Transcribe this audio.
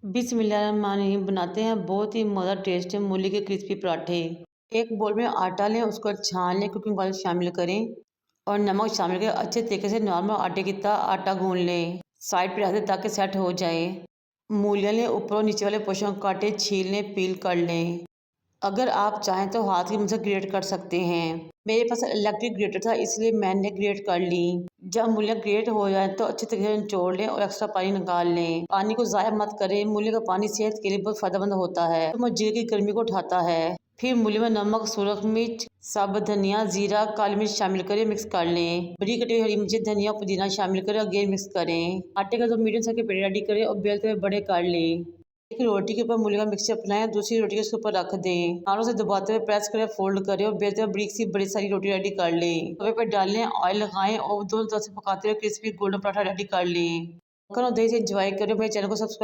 बिस्मिल्लाहिर्रहमानिर्रहीम बनाते हैं बहुत ही मज़ा टेस्ट मूली के क्रिस्पी पराठे। एक बोल में आटा लें, उसको छान लें, कुकिंग ऑयल शामिल करें और नमक शामिल करें। अच्छे तरीके से नॉर्मल आटे की तरह आटा गूंद लें, साइड पर रख दें ताकि सेट हो जाए। मूलियाँ लें, ऊपर और नीचे वाले पोर्शन को काटें, छील लें, पील कर लें। अगर आप चाहें तो हाथ की मदद से ग्रेट कर सकते हैं। मेरे पास इलेक्ट्रिक ग्रेटर था इसलिए मैंने ग्रेट कर ली। जब मूलियाँ ग्रेट हो जाए तो अच्छे तरीके से निचोड़ लें और एक्स्ट्रा पानी निकाल लें। पानी को ज़ाया मत करें, मूली का पानी सेहत के लिए बहुत फायदेमंद होता है, तो जीरे की गर्मी को उठाता है। फिर मूली में नमक, सूरख मिर्च, साबुत धनिया, जीरा, काली मिर्च शामिल करें, मिक्स कर लें। बड़ी कटी हरी मिर्च, धनिया, पुदीना शामिल करें और गेर मिक्स करें। आटे का 2 मीडियम साइज के पेड़े रेडी करें और बेलते हुए बड़े कर लें। एक रोटी के ऊपर मूली का मिक्सचर अपनाएं, दूसरी रोटी के उसके ऊपर रख दें। हाथों से दबाते हुए प्रेस करें, फोल्ड करें और बेलते हुए बड़ी सारी रोटी रेडी कर लें। तवे पर डालें, ऑयल लगाएं और दोनों तरफ से पकाते हुए क्रिस्पी गोल्डन पराठा रेडी कर लें। दही से एंजॉय करें। मेरे चैनल को सब्सक्राइब